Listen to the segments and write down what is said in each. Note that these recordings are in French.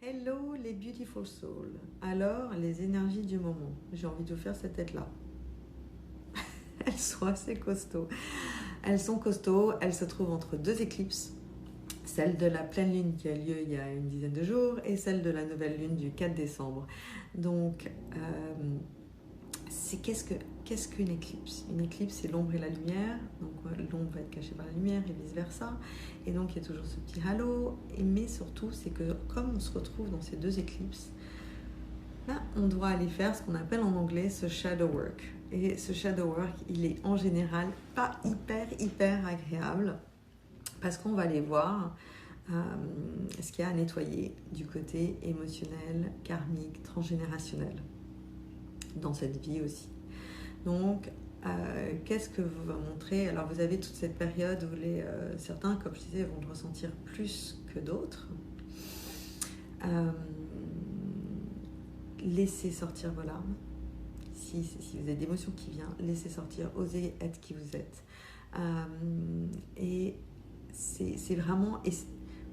Hello les beautiful souls. Alors, les énergies du moment. J'ai envie de vous faire cette tête-là. Elles sont assez costauds. Elles sont costauds. Elles se trouvent entre deux éclipses. Celle de la pleine lune qui a lieu il y a une dizaine de jours et celle de la nouvelle lune du 4 décembre. Donc, qu'est-ce qu'une éclipse? Une éclipse, c'est l'ombre et la lumière. Donc, l'ombre va être cachée par la lumière et vice-versa. Et donc, il y a toujours ce petit halo. Mais surtout, c'est que comme on se retrouve dans ces deux éclipses, là, on doit aller faire ce qu'on appelle en anglais ce shadow work. Et ce shadow work, il est en général pas hyper agréable parce qu'on va aller voir ce qu'il y a à nettoyer du côté émotionnel, karmique, transgénérationnel dans cette vie aussi. Donc, qu'est-ce que vous va montrer? Alors, vous avez toute cette période où certains, comme je disais, vont le ressentir plus que d'autres. Laissez sortir vos larmes. Si vous avez des émotions qui viennent, laissez sortir, osez être qui vous êtes. Et c'est vraiment... Et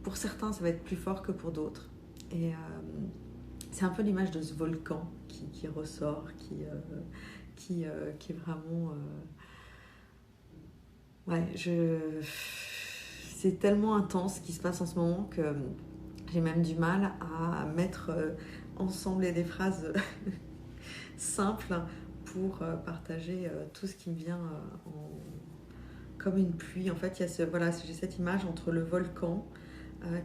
pour certains, ça va être plus fort que pour d'autres. Et c'est un peu l'image de ce volcan qui ressort, qui est vraiment... c'est tellement intense ce qui se passe en ce moment que j'ai même du mal à mettre ensemble des phrases simples pour partager tout ce qui me vient comme une pluie. En fait, j'ai cette image entre le volcan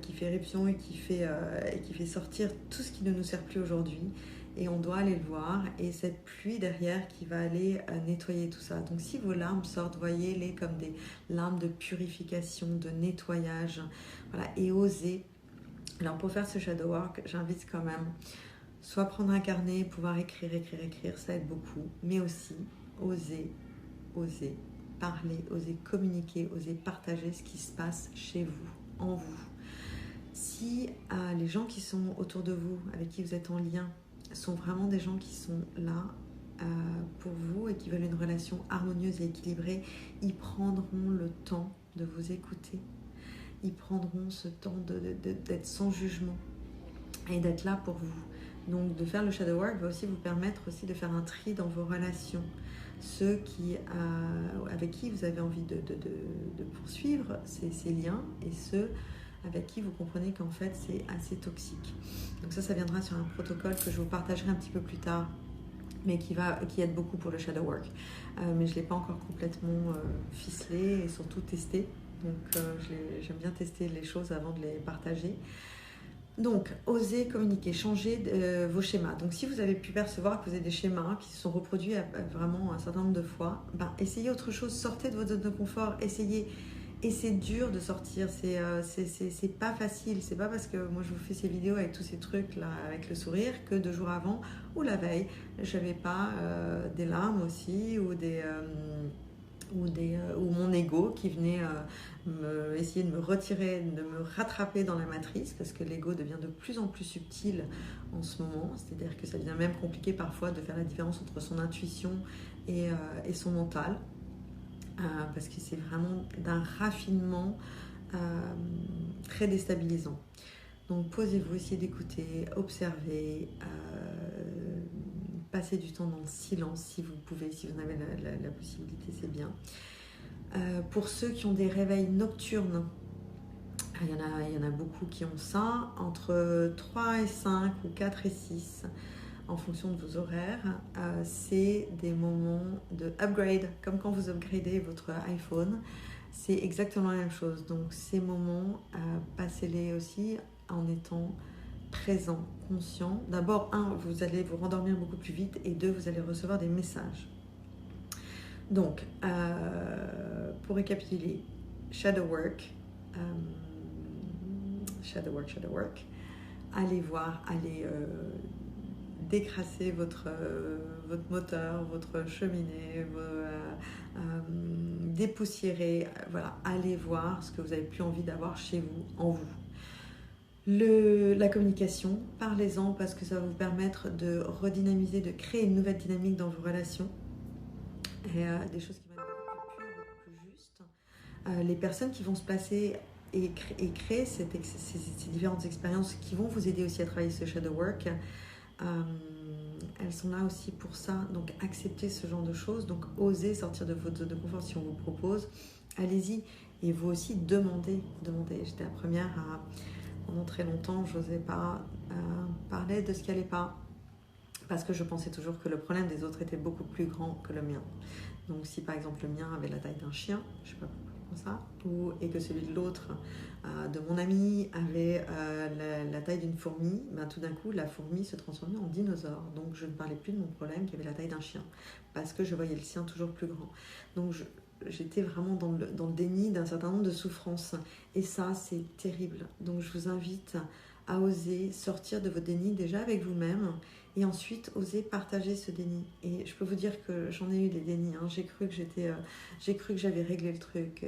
qui fait éruption et qui fait sortir tout ce qui ne nous sert plus aujourd'hui. Et on doit aller le voir. Et cette pluie derrière qui va aller nettoyer tout ça. Donc si vos larmes sortent, voyez-les comme des larmes de purification, de nettoyage. Voilà, et osez. Alors pour faire ce shadow work, j'invite quand même soit prendre un carnet, pouvoir écrire, ça aide beaucoup. Mais aussi oser parler, oser communiquer, oser partager ce qui se passe chez vous, en vous. Si les gens qui sont autour de vous, avec qui vous êtes en lien, sont vraiment des gens qui sont là pour vous et qui veulent une relation harmonieuse et équilibrée, ils prendront le temps de vous écouter. Ils prendront ce temps d'être sans jugement et d'être là pour vous. Donc de faire le shadow work va aussi vous permettre aussi de faire un tri dans vos relations. Ceux avec qui vous avez envie de poursuivre ces liens et ceux avec qui vous comprenez qu'en fait c'est assez toxique. Donc ça viendra sur un protocole que je vous partagerai un petit peu plus tard, mais qui aide beaucoup pour le shadow work. Mais je ne l'ai pas encore complètement ficelé et surtout testé. Donc j'aime bien tester les choses avant de les partager. Donc, osez communiquer, changez vos schémas. Donc, si vous avez pu percevoir que vous avez des schémas qui se sont reproduits vraiment un certain nombre de fois, essayez autre chose, sortez de votre zone de confort, essayez. Et c'est dur de sortir, c'est pas facile. C'est pas parce que moi je vous fais ces vidéos avec tous ces trucs là, avec le sourire, que 2 jours avant ou la veille, j'avais pas des larmes aussi ou mon ego qui venait essayer de me retirer, de me rattraper dans la matrice, parce que l'ego devient de plus en plus subtil en ce moment. C'est-à-dire que ça devient même compliqué parfois de faire la différence entre son intuition et son mental. Parce que c'est vraiment d'un raffinement très déstabilisant. Donc posez-vous, essayez d'écouter, observez, passez du temps dans le silence si vous pouvez, si vous en avez la possibilité, c'est bien. Pour ceux qui ont des réveils nocturnes, il y en a beaucoup qui ont ça, entre 3 et 5 ou 4 et 6, en fonction de vos horaires. C'est des moments de upgrade, comme quand vous upgradez votre iPhone. C'est exactement la même chose. Donc ces moments, passez-les aussi en étant présent, conscient. D'abord, 1, vous allez vous rendormir beaucoup plus vite, et 2, vous allez recevoir des messages. Donc, pour récapituler, shadow work, allez voir, allez décrasser votre moteur, votre cheminée, dépoussiérer, voilà, allez voir ce que vous n'avez plus envie d'avoir chez vous, en vous. La communication, parlez-en, parce que ça va vous permettre de redynamiser, de créer une nouvelle dynamique dans vos relations, et des choses qui vont être beaucoup plus pures, beaucoup plus justes. Les personnes qui vont se placer et créer ces différentes expériences qui vont vous aider aussi à travailler ce shadow work. Elles sont là aussi pour ça, donc accepter ce genre de choses, donc oser sortir de votre zone de confort si on vous propose, allez-y, et vous aussi demandez. J'étais la première à, pendant très longtemps, je n'osais pas parler de ce qui n'allait pas, parce que je pensais toujours que le problème des autres était beaucoup plus grand que le mien. Donc si par exemple le mien avait la taille d'un chien, je sais pas pourquoi ça, et que celui de l'autre, de mon ami, avait la taille d'une fourmi, ben, tout d'un coup la fourmi se transformait en dinosaure. Donc je ne parlais plus de mon problème qui avait la taille d'un chien, parce que je voyais le sien toujours plus grand. Donc j'étais vraiment dans le déni d'un certain nombre de souffrances. Et ça, c'est terrible. Donc je vous invite à oser sortir de votre déni déjà avec vous-même et ensuite oser partager ce déni. Et je peux vous dire que j'en ai eu des dénis. Hein. J'ai cru que j'avais réglé le truc.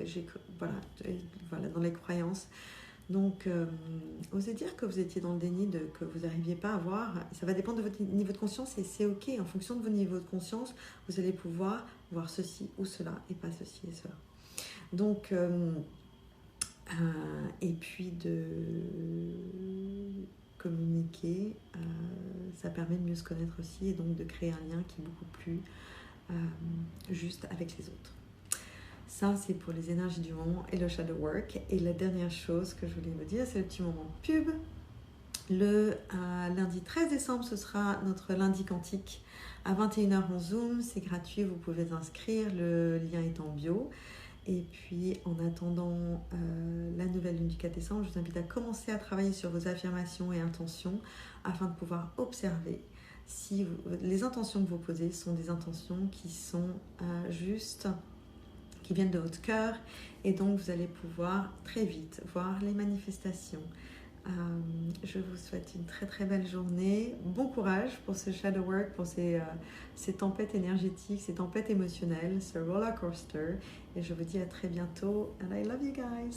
Voilà, dans les croyances. Donc, osez dire que vous étiez dans le déni, que vous n'arriviez pas à voir. Ça va dépendre de votre niveau de conscience et c'est ok. En fonction de votre niveau de conscience, vous allez pouvoir voir ceci ou cela et pas ceci et cela. Donc, et puis de communiquer, ça permet de mieux se connaître aussi et donc de créer un lien qui est beaucoup plus juste avec les autres. Ça, c'est pour les énergies du moment et le shadow work. Et la dernière chose que je voulais vous dire, c'est le petit moment pub. Le lundi 13 décembre, ce sera notre lundi quantique à 21h en Zoom. C'est gratuit, vous pouvez vous inscrire. Le lien est en bio. Et puis, en attendant la nouvelle lune du 4 décembre, je vous invite à commencer à travailler sur vos affirmations et intentions afin de pouvoir observer si les intentions que vous posez sont des intentions qui sont justes, qui viennent de votre cœur. Et donc, vous allez pouvoir très vite voir les manifestations. Je vous souhaite une très très belle journée. Bon courage pour ce shadow work, pour ces tempêtes énergétiques, ces tempêtes émotionnelles, ce roller coaster. Et je vous dis à très bientôt. And I love you guys.